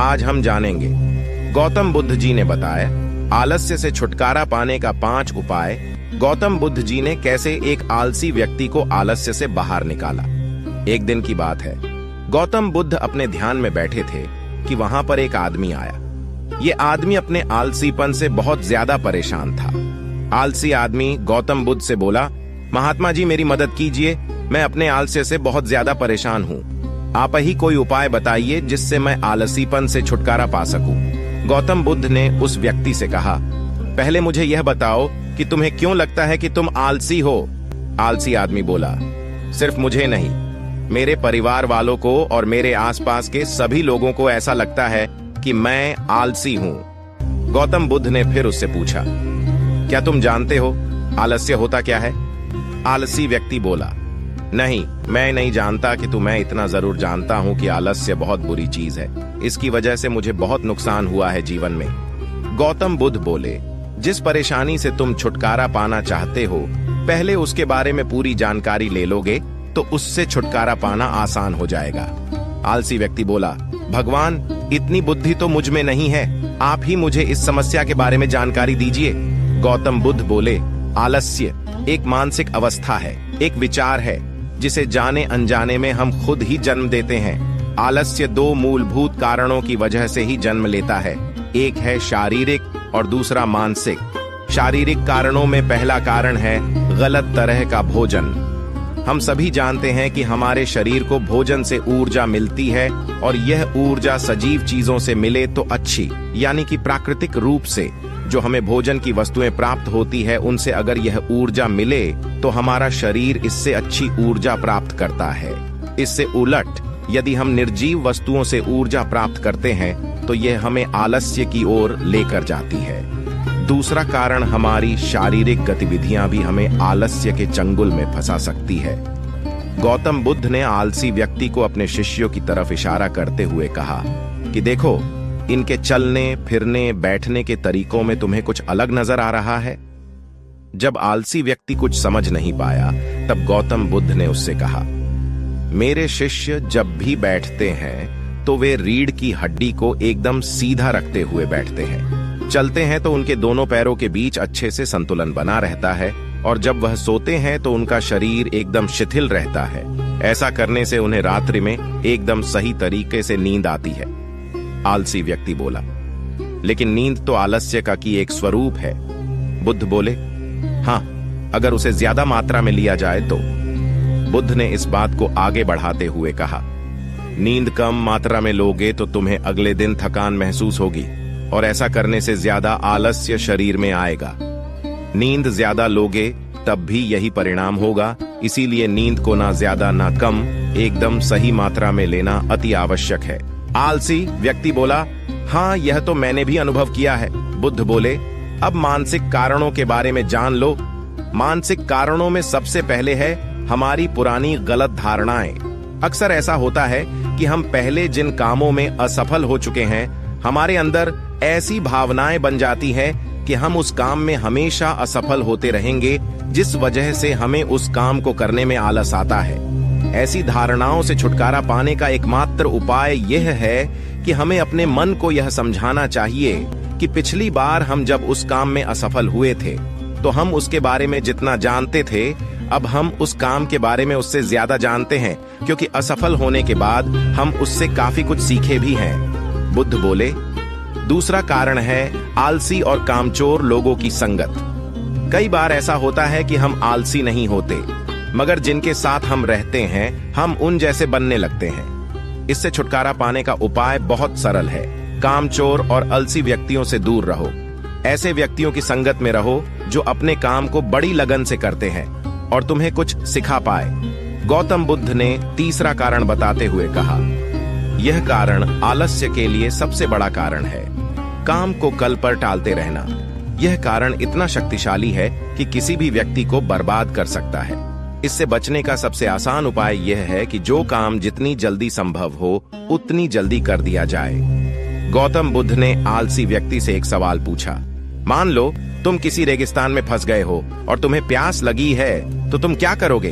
आज हम जानेंगे। गौतम बुद्ध जी ने बताया आलस्य से छुटकारा पाने का 5 उपाय। गौतम बुद्ध जी ने कैसे एक आलसी व्यक्ति को आलस्य से बाहर निकाला। एक दिन की बात है, गौतम बुद्ध अपने ध्यान में बैठे थे कि वहां पर एक आदमी आया। ये आदमी अपने आलसीपन से बहुत ज्यादा परेशान था। आलसी आदमी गौतम बुद्ध से बोला, महात्मा जी मेरी मदद कीजिए, मैं अपने आलस्य से बहुत ज्यादा परेशान हूँ। आप ही कोई उपाय बताइए जिससे मैं आलसीपन से छुटकारा पा सकूं। गौतम बुद्ध ने उस व्यक्ति से कहा, पहले मुझे यह बताओ कि तुम्हें क्यों लगता है कि तुम आलसी हो। आलसी आदमी बोला, सिर्फ मुझे नहीं, मेरे परिवार वालों को और मेरे आसपास के सभी लोगों को ऐसा लगता है कि मैं आलसी हूं। गौतम बुद्ध ने फिर उससे पूछा, क्या तुम जानते हो आलस्य होता क्या है? आलसी व्यक्ति बोला, नहीं, मैं नहीं जानता कि मैं इतना जरूर जानता हूं कि आलस्य बहुत बुरी चीज है। इसकी वजह से मुझे बहुत नुकसान हुआ है जीवन में। गौतम बुद्ध बोले, जिस परेशानी से तुम छुटकारा पाना चाहते हो, पहले उसके बारे में पूरी जानकारी ले लोगे तो उससे छुटकारा पाना आसान हो जाएगा। आलसी व्यक्ति बोला, भगवान इतनी बुद्धि तो मुझ में नहीं है, आप ही मुझे इस समस्या के बारे में जानकारी दीजिए। गौतम बुद्ध बोले, आलस्य एक मानसिक अवस्था है, एक विचार है जिसे जाने अनजाने में हम खुद ही जन्म देते हैं। आलस्य 2 मूलभूत कारणों की वजह से ही जन्म लेता है, एक है शारीरिक और दूसरा मानसिक। शारीरिक कारणों में पहला कारण है गलत तरह का भोजन। हम सभी जानते हैं कि हमारे शरीर को भोजन से ऊर्जा मिलती है और यह ऊर्जा सजीव चीजों से मिले तो अच्छी, यानी कि प्राकृतिक रूप से जो हमें भोजन की वस्तुएं प्राप्त होती है उनसे अगर यह ऊर्जा मिले तो हमारा शरीर इससे अच्छी ऊर्जा प्राप्त करता है। इससे उलट यदि हम निर्जीव वस्तुओं से ऊर्जा प्राप्त करते हैं तो यह हमें आलस्य की ओर लेकर जाती है। दूसरा कारण हमारी शारीरिक गतिविधियां भी हमें आलस्य के चंगुल में फंसा सकती है। गौतम बुद्ध ने आलसी व्यक्ति को अपने शिष्यों की तरफ इशारा करते हुए कहा कि देखो, इनके चलने फिरने बैठने के तरीकों में तुम्हें कुछ अलग नजर आ रहा है। जब आलसी व्यक्ति कुछ समझ नहीं पाया तब गौतम बुद्ध ने उससे कहा, मेरे शिष्य जब भी बैठते हैं तो वे रीढ़ की हड्डी को एकदम सीधा रखते हुए बैठते हैं। चलते हैं तो उनके दोनों पैरों के बीच अच्छे से संतुलन बना रहता है और जब वह सोते हैं तो उनका शरीर एकदम शिथिल रहता है। ऐसा करने से उन्हें रात्रि में एकदम सही तरीके से नींद आती है। आलसी व्यक्ति बोला, लेकिन नींद तो आलस्य का की एक स्वरूप है। बुद्ध बोले, हाँ, अगर उसे ज्यादा मात्रा में लिया जाए तो। बुद्ध ने इस बात को आगे बढ़ाते हुए कहा, नींद कम मात्रा में लोगे तो तुम्हें अगले दिन थकान महसूस होगी और ऐसा करने से ज्यादा आलस्य शरीर में आएगा। नींद ज्यादा लोगे तब भी यही परिणाम होगा, इसीलिए नींद को ना ज्यादा ना कम, एकदम सही मात्रा में लेना अति आवश्यक है। आलसी व्यक्ति बोला, हाँ, यह तो मैंने भी अनुभव किया है। बुद्ध बोले, अब मानसिक कारणों के बारे में जान लो। मानसिक कारणों में सबसे पहले है हमारी पुरानी गलत धारणाएं। अक्सर ऐसा होता है कि हम पहले जिन कामों में असफल हो चुके हैं, हमारे अंदर ऐसी भावनाएं बन जाती हैं कि हम उस काम में हमेशा असफल होते रहेंगे, जिस वजह से हमें उस काम को करने में आलस आता है। ऐसी धारणाओं से छुटकारा पाने का एकमात्र उपाय यह है कि हमें अपने मन को यह समझाना चाहिए कि पिछली बार हम जब उस काम में असफल हुए थे तो हम उसके बारे में जितना जानते थे, अब हम उस काम के बारे में उससे ज्यादा जानते हैं, क्योंकि असफल होने के बाद हम उससे काफी कुछ सीखे भी हैं। बुद्ध बोले, दूसरा कारण है आलसी और कामचोर लोगों की संगत। कई बार ऐसा होता है कि हम आलसी नहीं होते, मगर जिनके साथ हम रहते हैं हम उन जैसे बनने लगते हैं। इससे छुटकारा पाने का उपाय बहुत सरल है। कामचोर और आलसी व्यक्तियों से दूर रहो। ऐसे व्यक्तियों की संगत में रहो जो अपने काम को बड़ी लगन से करते हैं और तुम्हें कुछ सिखा पाए। गौतम बुद्ध ने तीसरा कारण बताते हुए कहा, यह कारण आलस्य के लिए सबसे बड़ा कारण है, काम को कल पर टालते रहना। यह कारण इतना शक्तिशाली है कि किसी भी व्यक्ति को बर्बाद कर सकता है। इससे बचने का सबसे आसान उपाय यह है कि जो काम जितनी जल्दी संभव हो उतनी जल्दी कर दिया जाए। गौतम बुद्ध ने आलसी व्यक्ति से एक सवाल पूछा, मान लो तुम किसी रेगिस्तान में फंस गए हो और तुम्हें प्यास लगी है तो तुम क्या करोगे?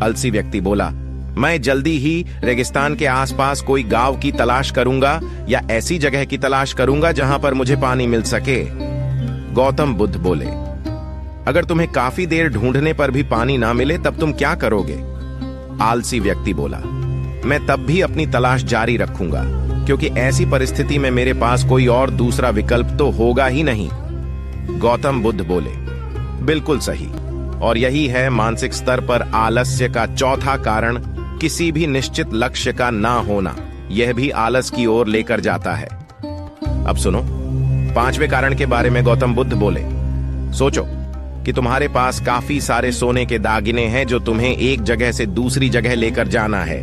आलसी व्यक्ति बोला, मैं जल्दी ही रेगिस्तान के आसपास कोई गांव की तलाश करूंगा या ऐसी जगह की तलाश करूंगा जहां पर मुझे पानी मिल सके। गौतम बुद्ध बोले, अगर तुम्हें काफी देर ढूंढने पर भी पानी ना मिले तब तुम क्या करोगे? आलसी व्यक्ति बोला, मैं तब भी अपनी तलाश जारी रखूंगा, क्योंकि ऐसी परिस्थिति में मेरे पास कोई और दूसरा विकल्प तो होगा ही नहीं। गौतम बुद्ध बोले, बिल्कुल सही। और यही है मानसिक स्तर पर आलस्य का चौथा कारण, किसी भी निश्चित लक्ष्य का ना होना। यह भी आलस की ओर लेकर जाता है। अब सुनो, पांचवें कारण के बारे में गौतम बुद्ध बोले, सोचो कि तुम्हारे पास काफी सारे सोने के दागिने हैं जो तुम्हें एक जगह से दूसरी जगह लेकर जाना है।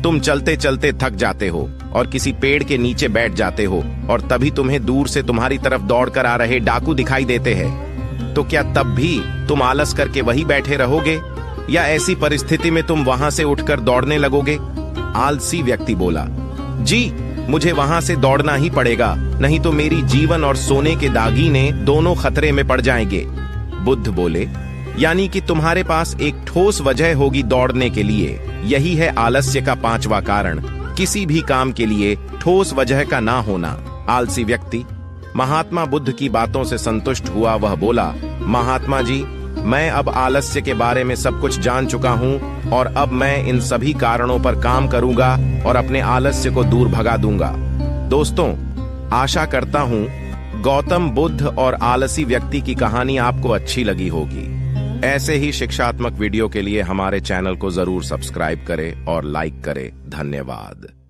तुम चलते चलते थक जाते हो और किसी पेड़ के नीचे बैठ जाते हो और तभी तुम्हें दूर से तुम्हारी तरफ दौड़कर आ रहे डाकू दिखाई देते हैं। तो क्या तब भी तुम आलस करके वहीं बैठे रहोगे या ऐसी परिस्थिति में तुम वहां से उठकर दौड़ने लगोगे? आलसी व्यक्ति बोला, जी मुझे वहां से दौड़ना ही पड़ेगा, नहीं तो मेरी जीवन और सोने के दागीने दोनों खतरे में पड़ जाएंगे। बुद्ध बोले, यानी कि तुम्हारे पास एक ठोस वजह होगी दौड़ने के लिए। यही है आलस्य का पांचवा कारण, किसी भी काम के लिए ठोस वजह का ना होना। आलसी व्यक्ति महात्मा बुद्ध की बातों से संतुष्ट हुआ। वह बोला, महात्मा जी, मैं अब आलस्य के बारे में सब कुछ जान चुका हूं और अब मैं इन सभी कारणों पर काम करूंगा और अपने आलस्य को दूर भगा दूंगा। दोस्तों, आशा करता हूं गौतम बुद्ध और आलसी व्यक्ति की कहानी आपको अच्छी लगी होगी। ऐसे ही शिक्षात्मक वीडियो के लिए हमारे चैनल को जरूर सब्सक्राइब करें और लाइक करें। धन्यवाद।